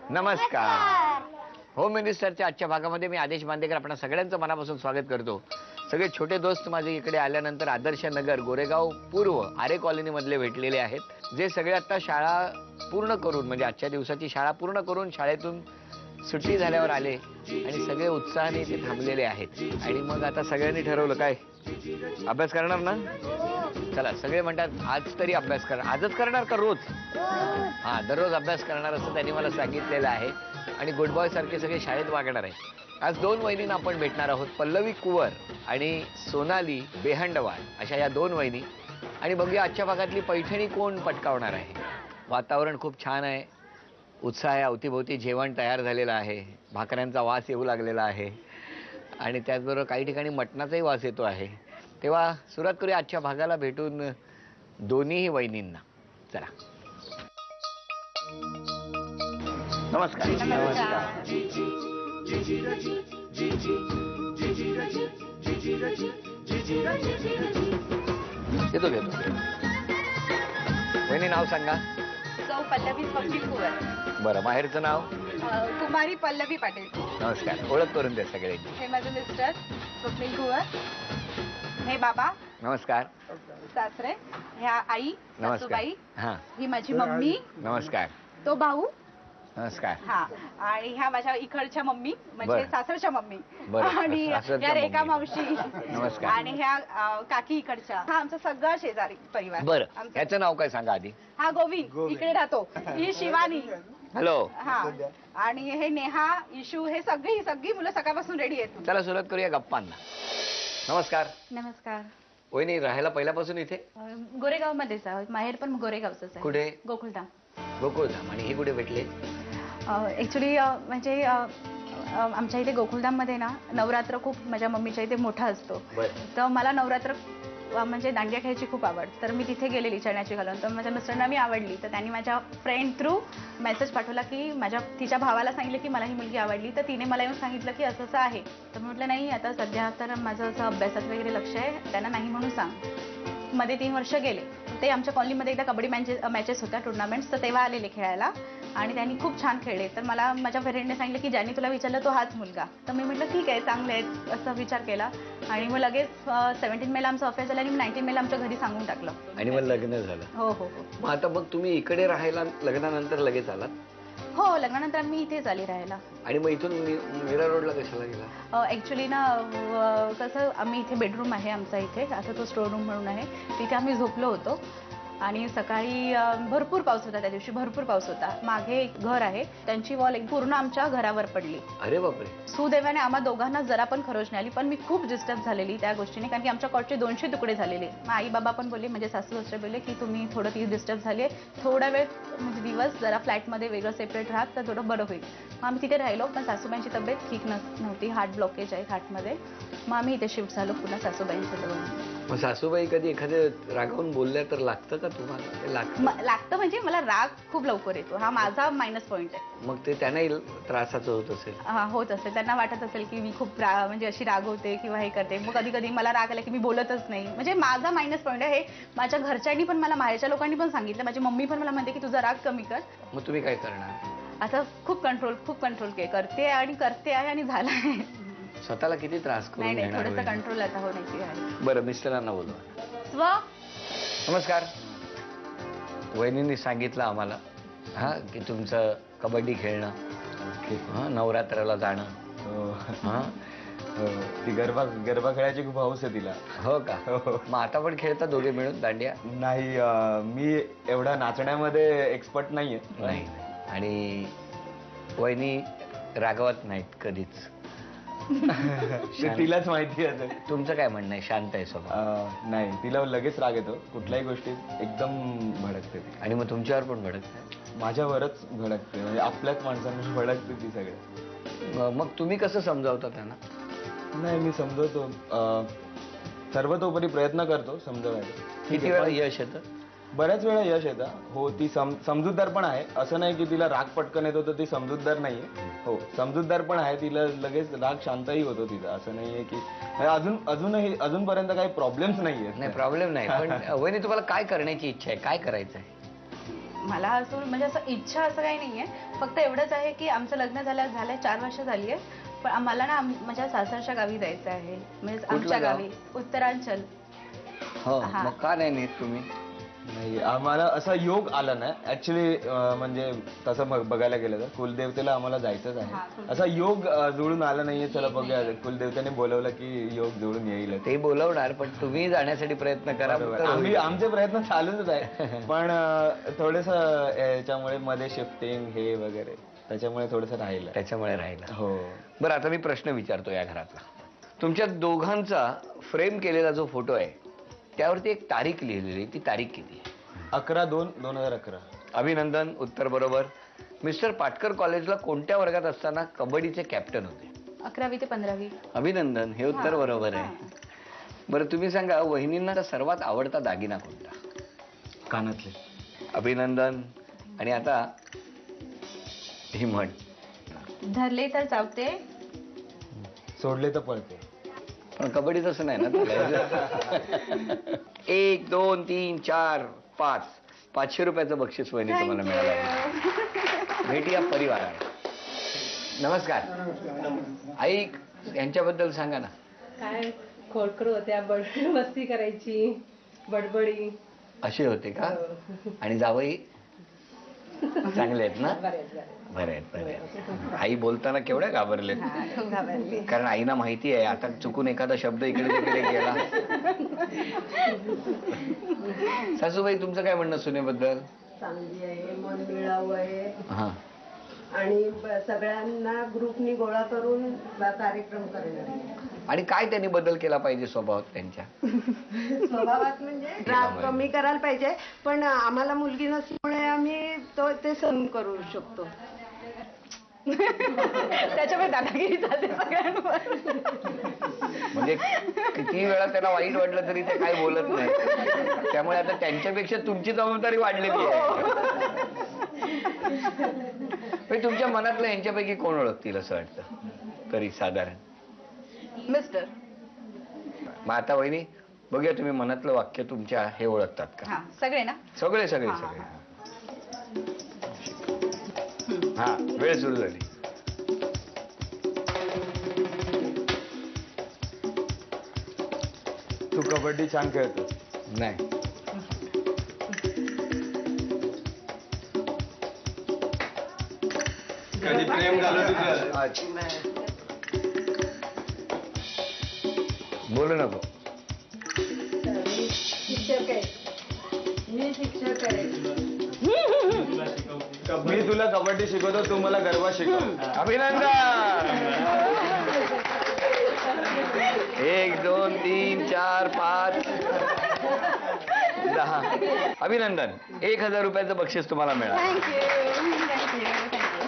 नमस्कार. होम मिनिस्टरच्या आजच्या भागामध्ये मी आदेश बांदेकर आपणा सगळ्यांचं मनापासून स्वागत करतो. सगळे छोटे दोस्त माझे इकडे आल्यानंतर आदर्श नगर गोरेगाव पूर्व आरे कॉलनी मधले भेटलेले आहेत, जे सगळे आता शाळा पूर्ण करून म्हणजे आजच्या दिवसाची शाळा पूर्ण करून शाळेतून सुट्टी झाल्यावर आले आणि सगळे उत्साहाने इथे थांबलेले आहेत. आणि मग आता सगळ्यांनी ठरवलं काय अभ्यास करणार ना. चला सगळे म्हणतात आज तरी अभ्यास कर. आजच करणार का रोज? हा, दररोज अभ्यास करणार असं त्यांनी मला सांगितलेलं आहे. आणि गुड बॉय सारखे सगळे शाळेत वागणार आहे. आज दोन वहिनींना आपण भेटणार आहोत, पल्लवी कुवर आणि सोनाली बेहंडवाळ अशा या दोन वहिनी. आणि बघूया आजच्या भागातली पैठणी कोण पटकावणार आहे. वातावरण खूप छान आहे, उत्साह आहे, अवतीभोवती जेवण तयार झालेलं आहे, भाकऱ्यांचा वास येऊ लागलेला आहे आणि त्याचबरोबर काही ठिकाणी मटणाचाही वास येतो आहे. तेव्हा सुरुवात करूया आजच्या भागाला भेटून दोन्हीही वहिनींना. चला. नमस्कार. नमस्कार. येतो घेतो. वहिनी नाव सांगा. सौ पल्लवी स्वप्नील कुवर. बरं, माहेरचं नाव? कुमारी पल्लवी पाटील. नमस्कार. ओळख करून द्या सगळे. हे माझे मिस्टर स्वप्नील कुवर. हे बाबा. नमस्कार. सासरे. ह्या आई सासूबाई. हां. ही माझी मम्मी. नमस्कार. तो भाऊ. नमस्कार. हा, आणि ह्या माझ्या इकडच्या मम्मी म्हणजे बरं. सासरच्या मम्मी. बरं. आणि सासरच्या ह्या रेखा मम्मी. मावशी. नमस्कार. आणि ह्या काकी इकडच्या. हा आमचा सगळा शेजारी परिवार. बरं, आमचा. याचं नाव काय सांगा आधी. हा गोविंद इकडे राहतो. ही शिवानी. हॅलो. हा, आणि हे नेहा इशू हे सगळी मुलं सकाळपासून रेडी आहेत. चला सुरुवात करूया गप्पांना. नमस्कार. नमस्कार. वहिनी राहायला पहिल्यापासून इथे? गोरेगाव मध्येच आहोत. माहेर पण गोरेगावच आहे. कुठे? गोकुळधाम. गोकुळधाम. आणि हे कुठे भेटले? ऍक्च्युली म्हणजे आमच्या इथे गोकुळधाम मध्ये ना नवरात्र खूप माझ्या मम्मीच्या इथे मोठा असतो. तर मला नवरात्र म्हणजे दांडिया खेळायची खूप आवड. तर मी तिथे गेलेली चण्याची घालून. तर माझ्या मिस्टरांना मी आवडली. तर त्यांनी माझ्या फ्रेंड थ्रू मेसेज पाठवला की तिच्या भावाला सांगितलं की मला ही मुलगी आवडली. तर तिने मला येऊन सांगितलं की असं असं आहे. तर म्हटलं नाही, आता सध्या तर माझं असं अभ्यासात वगैरे लक्ष आहे, त्यांना नाही म्हणून सांग. मध्ये 3 वर्ष गेले. ते आमच्या कॉलनीमध्ये एकदा कबड्डी मॅचेस होत्या, टुर्नामेंट्स. तर तेव्हा आलेले खेळायला आणि त्यांनी खूप छान खेळले. तर मला माझ्या फ्रेंडने सांगितलं की ज्यांनी तुला विचारलं तो हाच मुलगा. तर मी म्हटलं ठीक आहे, चांगले आहेत असं विचार केला. आणि मग लगेच 17 मेला आमचं अफेअर झालं आणि 19 मेला आमच्या घरी सांगून टाकलं. आणि मग लग्न झालं? हो हो हो. मग आता मग तुम्ही इकडे राहायला लग्नानंतर लगेच आलात? हो, लग्नानंतर मी इथेच आली राहायला. आणि मग इथून मीरा रोडला कशाला गेला? ऍक्च्युली ना कसं, आम्ही इथे बेडरूम आहे आमचा इथे, आता तो स्टोर रूम म्हणून आहे, तिथे आम्ही झोपलो होतो. आणि सकाळी भरपूर पाऊस होता, त्या दिवशी भरपूर पाऊस होता. मागे एक घर आहे, त्यांची वॉल एक पूर्ण आमच्या घरावर पडली. अरे बापरे. सुदैवाने आम्हा दोघांना जरा पण खरोच नाही आली, पण मी खूप डिस्टर्ब झालेली त्या गोष्टीने, कारण की आमच्या कॉटचे 200 तुकडे झालेले. मग आई बाबा पण बोलले, म्हणजे सासू सासरे बोलले की तुम्ही थोडं ती डिस्टर्ब झाली आहे, थोडा वेळ म्हणजे दिवस जरा फ्लॅटमध्ये वेगळं सेपरेट राहत तर थोडं बरं होईल. मग आम्ही तिथे राहिलो. पण सासूबाईंची तब्येत ठीक नव्हती, हार्ट ब्लॉकेज आहे हार्टमध्ये. मग आम्ही इथे शिफ्ट झालो पुन्हा सासूबाईंच्या जवळ. मग सासूबाई कधी एखाद्या रागावून बोलल्या तर लागतं का तुम्हाला? लागतं म्हणजे मला राग खूप लवकर येतो, हा माझा मायनस पॉईंट आहे. मग ते त्यांनाही त्रासाचं होत असेल? हा, होत असेल. त्यांना वाटत असेल की मी खूप म्हणजे अशी रागवते किंवा हे करते. मग कधी कधी मला राग आला की मी बोलतच नाही. म्हणजे माझा मायनस पॉईंट आहे. हे माझ्या घरच्यांनी पण मला, माहेरच्या लोकांनी पण सांगितलं. माझी मम्मी पण मला म्हणते की तुझा राग कमी कर. मग तुम्ही काय करणार? आता खूप कंट्रोल करते आहे आणि झालं आहे. स्वतःला किती त्रास करून नाही, घेणार? थोडंसं कंट्रोल आता होण्याची आहे. बरं, मिस्टरांना बोलवा. नमस्कार. वहिनींनी सांगितलं आम्हाला की तुमचं कबड्डी खेळणं, नवरात्राला जाणं. ती गरबा खेळायची खूप हौस आहे तिला. हो का? मग आता पण खेळता दोघे मिळून दांडिया? नाही, मी एवढा नाचण्यामध्ये एक्सपर्ट नाहीये. नाही. आणि वहिनी रागवत नाहीत कधीच? तिलाच माहिती असेल. तुमचं काय म्हणणं आहे? शांत आहे स्वभाव? नाही, तिला लगेच राग येतो कुठल्याही गोष्टीत, एकदम भडकते ती. आणि मग तुमच्यावर पण भडकते? माझ्यावरच भडकते, म्हणजे आपल्याच माणसांवर भडकते ती सगळे. मग तुम्ही कसं समजावता त्यांना? नाही, मी समजवतो, सर्वतोपरी प्रयत्न करतो समजवायला. किती वेळा यश येतं? बऱ्याच वेळा यश येतं. हो, ती समजूतदार पण आहे. असं नाही की तिला राग पटकन येतो तर ती समजूतदार नाहीये. हो, समजूतदार पण आहे. तिला लगेच राग शांतही होतो तिचा. असं नाहीये की अजूनपर्यंत काही प्रॉब्लेम्स नाहीये. नाही, प्रॉब्लेम नाही. पण वहिनी तुम्हाला काय करण्याची इच्छा आहे? काय करायचं आहे? मला असं म्हणजे असं इच्छा असं काही नाहीये, फक्त एवढंच आहे की आमचं लग्न झालं 4 वर्ष झाली आहे, पण मला ना माझ्या सासरच्या गावी जायचं आहे, म्हणजे आमच्या गाव? गावी उत्तरांचल. हो हा. मग का नाही नेत तुम्ही? नाही आम्हाला असा योग आला नाही ऍक्च्युली. म्हणजे तसं बघायला गेलं तर कुलदेवतेला आम्हाला जायचंच हा, आहे. कुलदेवते. असा योग जुळून आला नाहीये. चला बघूया, कुलदेवतेने बोलवलं की योग जुळून येईल. ते बोलवणार, पण तुम्ही जाण्यासाठी प्रयत्न करा. बरोबर. तर होईल. आमचे प्रयत्न चालूच आहे पण थोडस याच्यामुळे मध्ये शिफ्टिंग हे वगैरे त्याच्यामुळे थोडस राहिलं. त्याच्यामुळे राहिला. हो. बरं आता मी प्रश्न विचारतो या घरातला. तुमच्या दोघांचा फ्रेम केलेला जो फोटो आहे त्यावरती एक तारीख लिहिलेली, ती तारीख किती? 11/2/2011. अभिनंदन, उत्तर बरोबर. मिस्टर पाटकर कॉलेजला कोणत्या वर्गात असताना कबड्डीचे कॅप्टन होते? 11वी ते 15वी. अभिनंदन, हे उत्तर हा, बरोबर आहे. बरं तुम्ही सांगा, वहिनींना सर्वात आवडता दागिना कोणता? कानातले. अभिनंदन. आणि आता ही म्हण. धरले तर चावते, सोडले तर पळते. पण कबड्डी तसं नाही ना. 1 2 3 4 5 500 रुपयाचं बक्षीस वहिनी तुम्हाला मिळालं. भेटूया परिवाराला. नमस्कार. आई, यांच्याबद्दल सांगा ना. काय खोडकर होत्या, मस्ती करायची, बडबडी. असे होते का? आणि जावई चांगले आहेत ना? बरेच बरे आहेत, बरे आहेत. आई बोलताना केवढ्या घाबरलेत, खूप घाबरली. कारण आईना माहिती आहे आता चुकून एखादा शब्द इकडे तिकडे गेला. सासूबाई, तुमचं काय म्हणणं सुनेबद्दल? चांगली आहे, मन मिळावं आहे हा. आणि सगळ्यांना ग्रुपनी गोळा करून कार्यक्रम करणार. आणि काय त्यांनी बदल केला पाहिजे स्वभावात त्यांच्या? स्वभावात म्हणजे राग कमी करायला पाहिजे, पण आम्हाला मुलगी नसल्यामुळे आम्ही ते सहन करू शकतो. त्याच्यामुळे दादागिरी चालते सगळ्यांवर. म्हणजे किती वेळा त्यांना वाईट वाटलं तरी ते काय बोलत नाही. त्यामुळे आता त्यांच्यापेक्षा तुमची जबाबदारी वाढलेली आहे. पण तुमच्या मनातलं यांच्यापैकी कोण ओळखतील असं वाटतं तरी साधारण? मिस्टर. मग आता वहिनी बघूया, तुम्ही मनातलं वाक्य तुमच्या हे ओळखतात का? हा, सगळे ना. सगळे सगळे हा, सगळे. हा, वेळ सुरू झाली. तू कबड्डी छान खेळतो. नाही. कधी प्रेम झालं तुझं? बोलू नको. शिक्षक आहे, मी शिक्षक आहे. मी तुला कबड्डी शिकवतो, तू मला गरबा शिकव. अभिनंदन. 1 2 3 4 5 10. अभिनंदन. 1000 रुपयाचं बक्षीस तुम्हाला मिळालं. थँक्यू. थँक्यू. थँक्यू.